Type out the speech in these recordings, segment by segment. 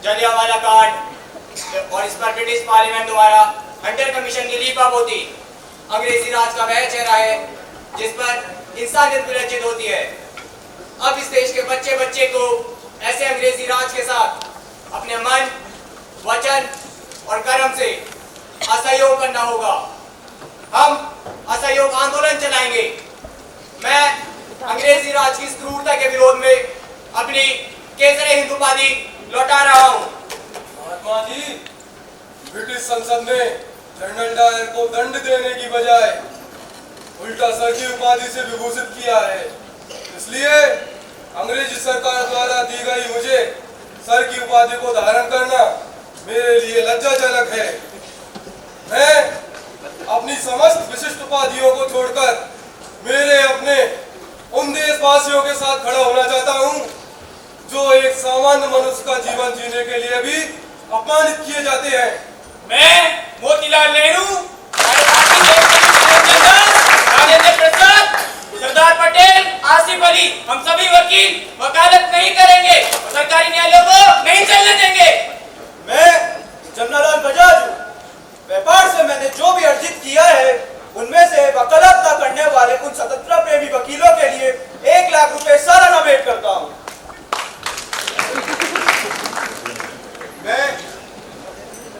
जलियांवाला कांड और इस पर ब्रिटिश पार्लियामेंट द्वारा हंटर कमीशन की लीपापोती अंग्रेजी राज का वह चेहरा है जिस पर इंसानियत विलज्जित होती है। अब इस देश के बच्चे बच्चे को ऐसे अंग्रेजी राज के साथ अपने मन, वचन और कर्म से असहयोग करना होगा। हम असहयोग आंदोलन चलाएंगे। मैं अंग्रेजी राज की क्रूरता के विरोध में अपनी केसरी हिंद उपाधि लौटा रहा हूं। महात्मा जी, ब्रिटिश संसद ने जनरल डायर को दंड देने की बजाय उल्टा सर की उपाधि से विभूषित किया है। इसलिए अंग्रेजी सरकार द्वारा दी गई मुझे सर की उपाधि को धारण करना मेरे लिए लज्जाजनक है। मैं अपनी समस्त विशिष्ट उपाधियों को छोड़कर मेरे अपने उन देशवासियों के साथ खड़ा होना चाहता हूं जो एक सामान्य मनुष्य का जीवन जीने के लिए भी अपमानित किए जाते हैं। मैं मोतीलाल नेहरू, राजेंद्र प्रसाद, सरदार पटेल, आसिफ अली, हम सभी वकील वकालत नहीं करेंगे और सरकारी न्यायालयों को नहीं चलने देंगे। मैं जमनालाल बजाज हूँ। व्यापार से मैंने जो भी अर्जित किया है उनमें से वकालत न करने वाले उन स्वतंत्रता प्रेमी वकीलों के लिए 1 लाख रुपए सालाना भेंट करता हूँ। मैं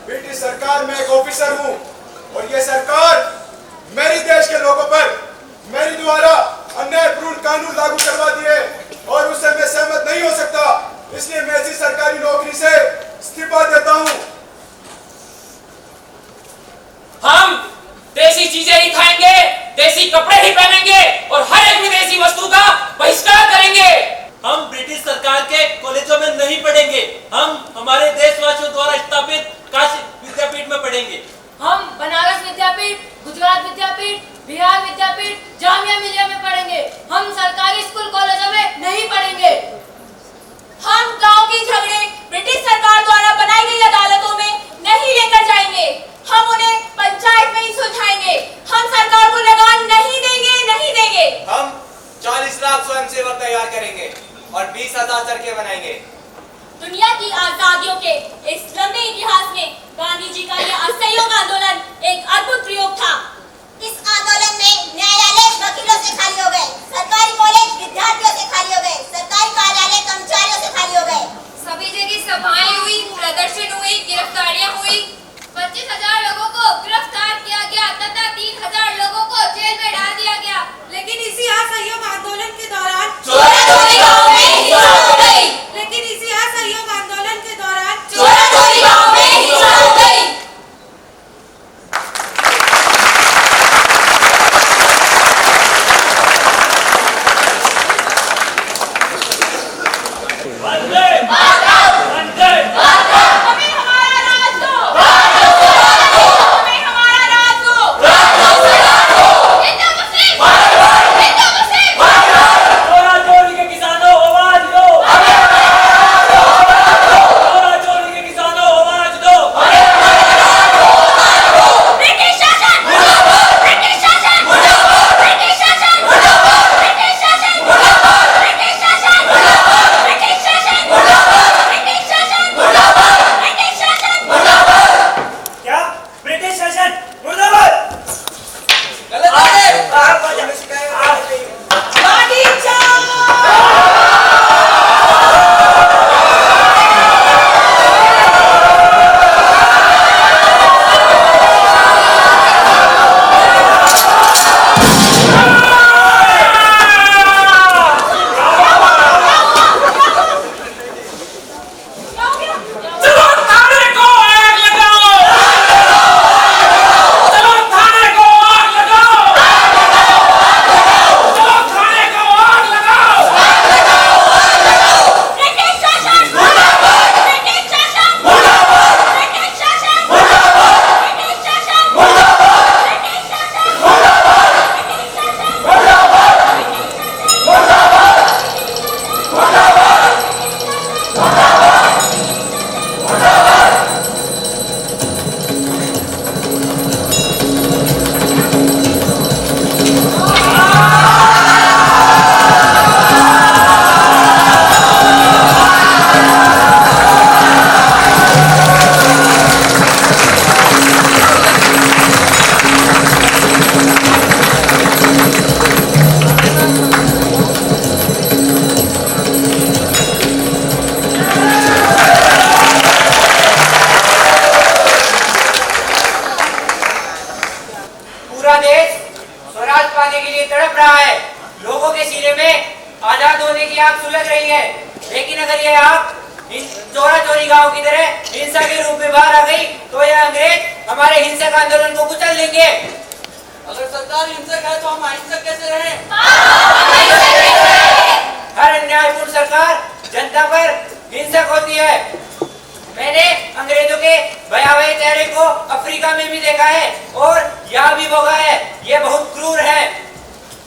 ब्रिटिश सरकार में एक ऑफिसर हूँ और ये सरकार मेरी देश के लोगों पर मेरे द्वारा अन्यायपूर्ण कानून लागू करवा दिए और उससे मैं सहमत नहीं हो सकता। इसलिए मैं ऐसी सरकारी नौकरी से इस्तीफा देता हूँ। हम देसी चीजें ही खाएंगे, देसी कपड़े ही पहनेंगे और हर एक विदेशी वस्तु का बहिष्कार करेंगे। हम ब्रिटिश सरकार के कॉलेजों में नहीं पढ़ेंगे। हम हमारे देशवासियों द्वारा स्थापित काशी विद्यापीठ में पढ़ेंगे। हम बनारस विद्यापीठ, गुजरात विद्यापीठ, बिहार विद्यापीठ, जामिया मिलिया में पढ़ेंगे। हम सरकारी स्कूल कॉलेजों में नहीं पढ़ेंगे। हम गांव के झगड़े ब्रिटिश सरकार द्वारा बनाई गई अदालतों में नहीं लेकर जाएंगे। हम उन्हें पंचायत में ही सुलझाएंगे। हम सरकार को लगान नहीं देंगे, नहीं देंगे। हम 40 लाख स्वयंसेवक तैयार करेंगे और 20,000 सड़कें बनाएंगे। दुनिया की आजादियों के इस लंबे इतिहास में गांधी जी का यह असहयोग आंदोलन एक अद्भुत प्रयोग था। इस आंदोलन में न्यायालय वकीलों से खाली हो गए, सरकारी कॉलेज विद्यार्थियों से खाली हो गए, सरकारी कार्यालय कर्मचारियों से खाली हो गए। सभी जगह सभाएं हुई, प्रदर्शन हुई, गिरफ्तारियां हुई। 25,000 लोगों को गिरफ्तार किया गया तथा 3,000 लोगों को जेल में डाल दिया गया। लेकिन इसी असहयोग आंदोलन के दौरान चोरी गांव में हिंसा हो गई। लेकिन इसी असहयोग आंदोलन के दौरान चोरी गांव में हिंसा हो गई। करिए आप चोरा चोरी गांव की तरह हिंसा के रूप में बाहर आ गई तो यह अंग्रेज हमारे हिंसक आंदोलन को कुचल देंगे। अगर सरकार हिंसक है तो हम अहिंसक कैसे रहें? हर अन्यायपूर्ण सरकार जनता पर हिंसक होती है। मैंने अंग्रेजों के भयावह चेहरे को अफ्रीका में भी देखा है और यहाँ भी भोगा है। ये बहुत क्रूर है।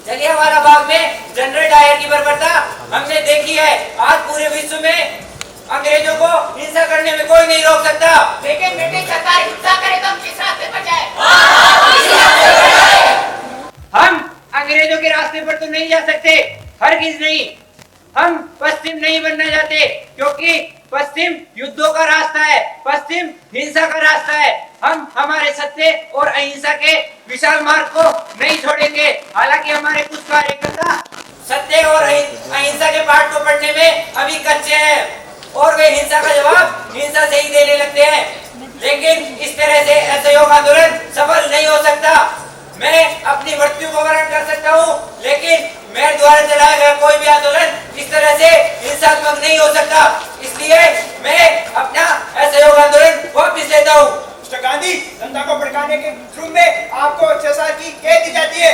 जलियांवाला बाग में जनरल डायर की बर्बरता हमने देखी है। आज पूरे विश्व में अंग्रेजों को हिंसा करने में कोई नहीं रोक सकता। लेकिन ब्रिटिश सरकार हिंसा करे तो हम किस रास्ते पर जाए? हम अंग्रेजों के रास्ते पर तो नहीं जा सकते, हरगिज नहीं। हम पश्चिम नहीं बनना चाहते क्योंकि पश्चिम युद्धों का रास्ता है, पश्चिम हिंसा का रास्ता है। हम हमारे सत्य और अहिंसा के विशाल मार्ग को नहीं छोड़ेंगे। हालांकि हमारे कुछ कार्यकर्ता सत्य और अहिंसा के पाठ को पढ़ने में अभी कच्चे हैं और वे हिंसा का जवाब हिंसा से ही देने लगते हैं। लेकिन इस तरह से असहयोग आंदोलन सफल नहीं हो सकता। मैं अपनी मृत्यु को वर्ण कर सकता हूँ, लेकिन मेरे द्वारा चलाया गया कोई भी आंदोलन इस तरह से हिंसात्मक नहीं हो सकता। इसलिए मैं अपना असहयोग आंदोलन वापस लेता हूँ। मिस्टर गांधी, जनता को भड़काने के जुर्म में आपको 6 साल की कैद दी जाती है।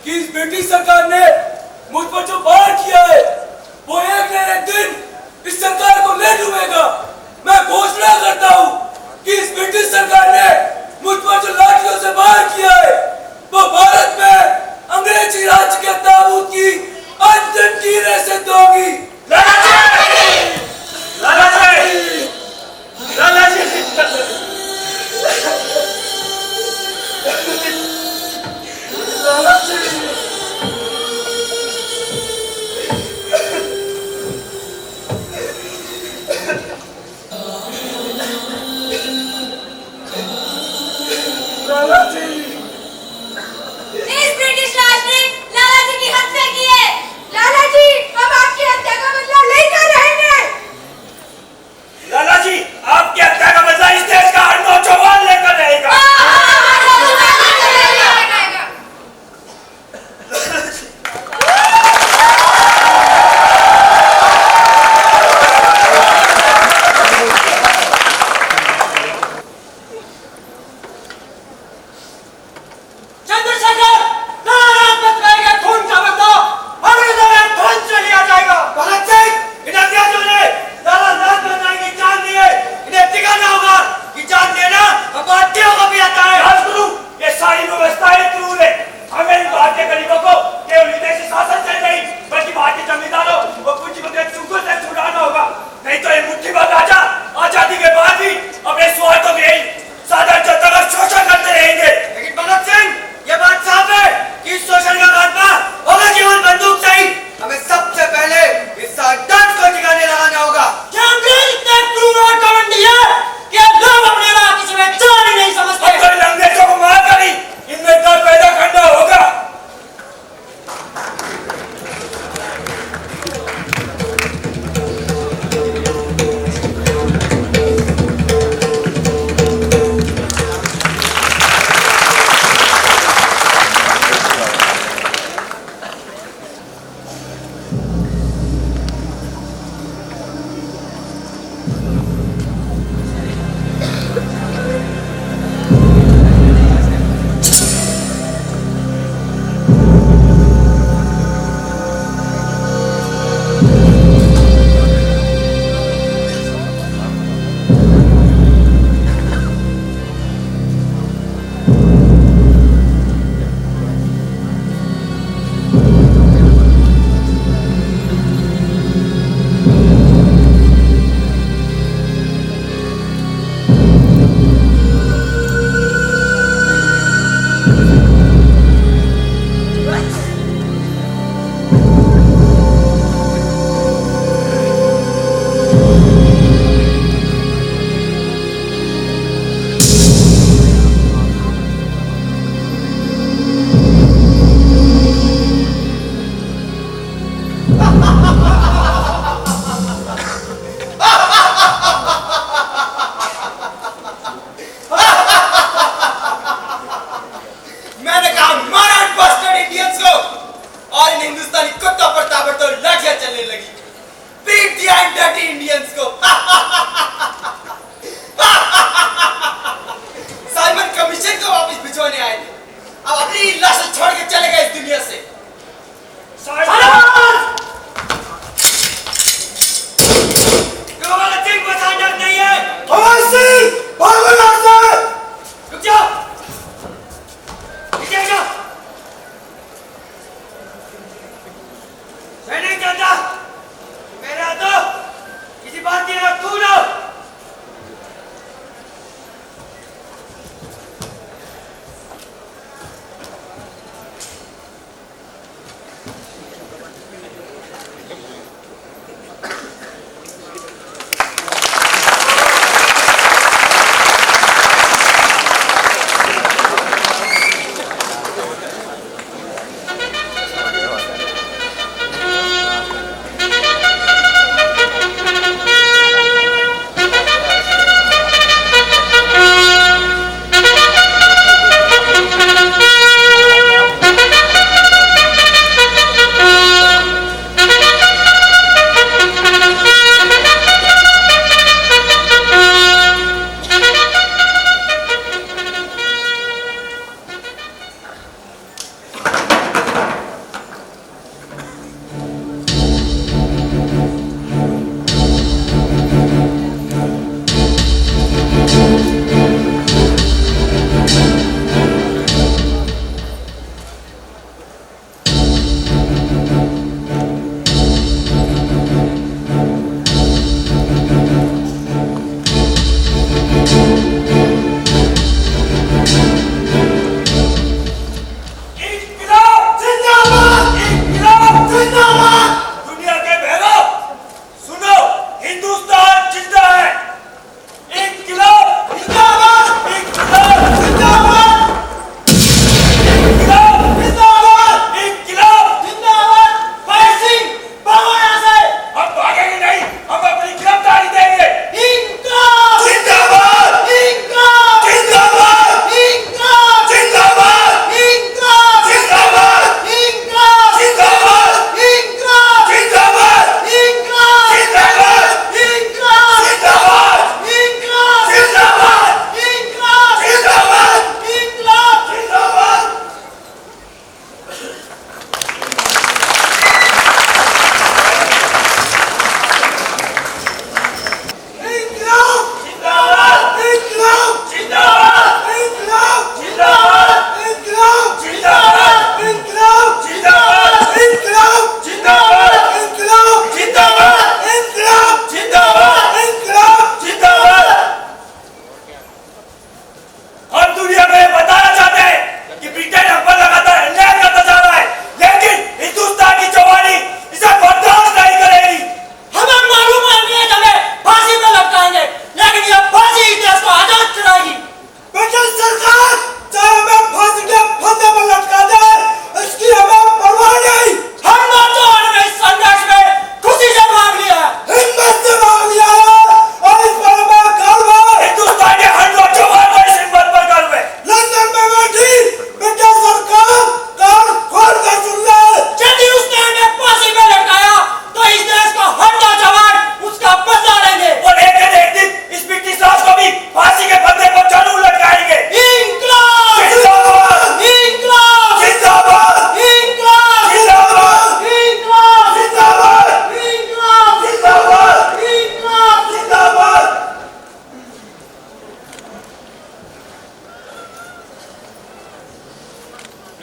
कि इस ब्रिटिश सरकार ने मुझ पर जो वार किया है वो एक न एक दिन इस सरकार को ले डूबेगा। मैं घोषणा करता हूँ कि इस ब्रिटिश सरकार ने मुझ पर जो लाठियों से वार किया है वो भारत में अंग्रेजी राज के ताबूत की अंतिम कीरें सिद्ध होगी। इस ब्रिटिश राज ने लाला जी की हत्या की है। लाला जी हम आपकी हत्या का बदला लेकर रहेंगे। लाला जी आपकी हत्या का बदला इस देश का हर नौजवान लेकर रहेगा। चंद्रशेखर लाला लाजपत राय के खून का बदला अंग्रेजों में ध्वंस से लिया जाएगा। भगत सिंह इन हत्यारों ने लाला लाजपत राय की जान ली है। इन्हें दिखाना होगा कि जान देना भारतीयों को भी आता है। राजगुरु ये सारी व्यवस्थाएं क्रूर है। हमें इन भारतीय गरीबों को केवल विदेशी शासन से नहीं बल्कि भारतीय जमींदारों और पूंजीपति चुंगल से छुड़ाना होगा। नहीं तो ये मुट्ठीबंद राजा आजादी के बाद भी अपने स्वार्थों के साधारण जनता का शोषण करते रहेंगे। लेकिन भगत सिंह ये बात साफ है कि इस शोषण का खात्मा होगा केवल बंदूक से ही। हमें सबसे पहले इस साजिश को ठिकाने लगाना होगा। क्या अंग्रेज इतने क्रूर और घमंडी है कि लोग अपने वहाँ किसी में जान ही नहीं समझते। अब तो इन अंग्रेजों को मार कर ही इनमें डर पैदा करना होगा।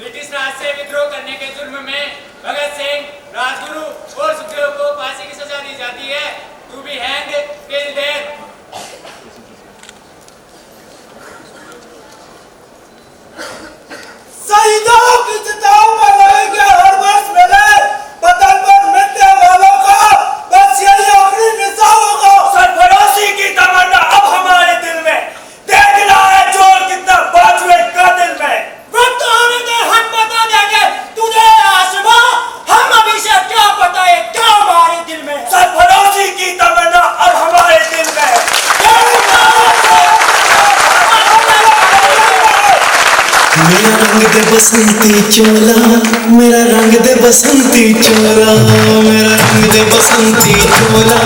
ब्रिटिश राज से विद्रोह करने के जुर्म में भगत सिंह, राजगुरु और सुखदेव को फांसी की सजा दी जाती है। To be hanged till death. शहीदों की चिताओं में लगेंगे हर वर्ष मेले, वतन पर मिटने वालों का बस यही आखिरी निशा होगा। सरफरोशी की तमन्ना अब हमारे दिल में, देख रहा है जोर कितना बाजुए कातिल में। वक्त आने दे, हम बता देंगे तुझे आसमां, हम अभी से क्या बताए क्या हमारे दिल में। सरफरोशी की तमन्ना अब हमारे दिल में। मेरा रंग दे बसंती चोला, मेरा रंग दे बसंती चोला, मेरा रंग दे बसंती चोला,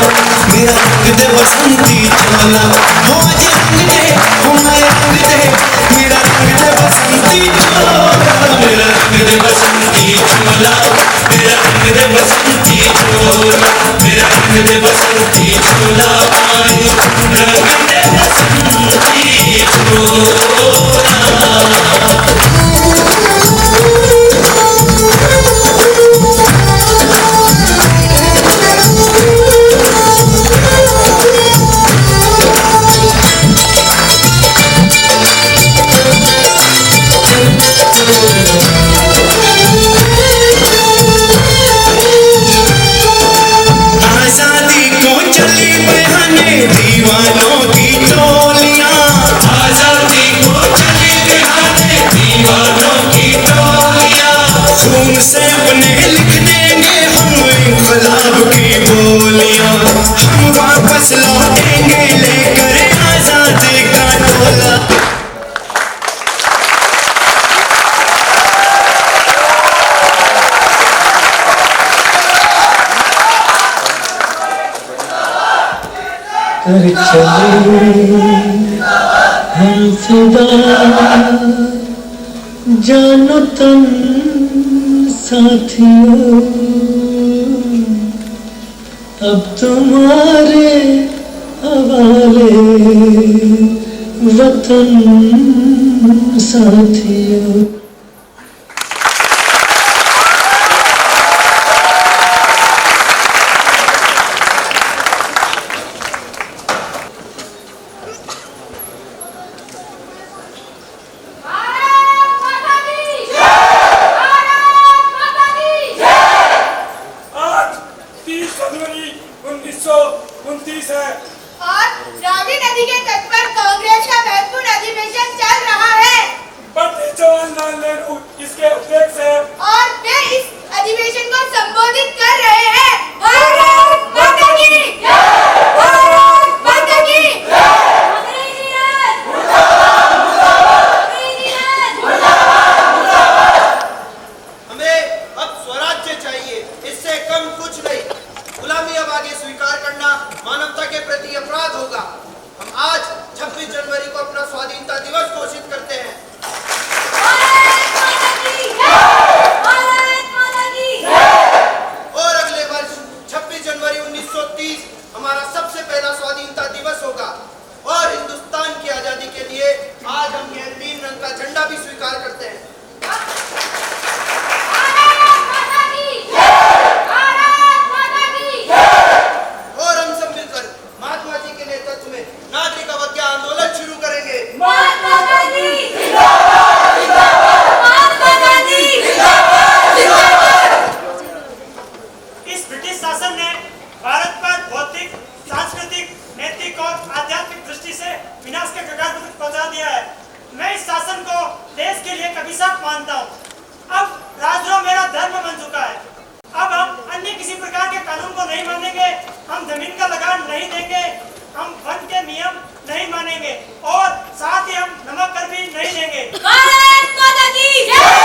मेरा रंग दे बसंती चोला। हो आज रंग दे, हो मेरा रंग दे, मेरा रंग दे बसंती चोला, मेरा रंग दे बसंती चोला, मेरा रंग दे बसंती चोला, मेरा रंग दे बसंती चोला, रंग दे बसंती चोला। आजादी को चली बहाने दीवानों की टोलियां, आजादी को चली बहाने दीवानों की टोलियां, खून से अपने लिख देंगे हम इंकलाब की बोलियां, हम वापस लौटेंगे लेकर आजादी का टोला। कर चले हम फिदा, जानो तन साथियों, अब तुम्हारे हवाले वतन साथियों। भारत माता की जय।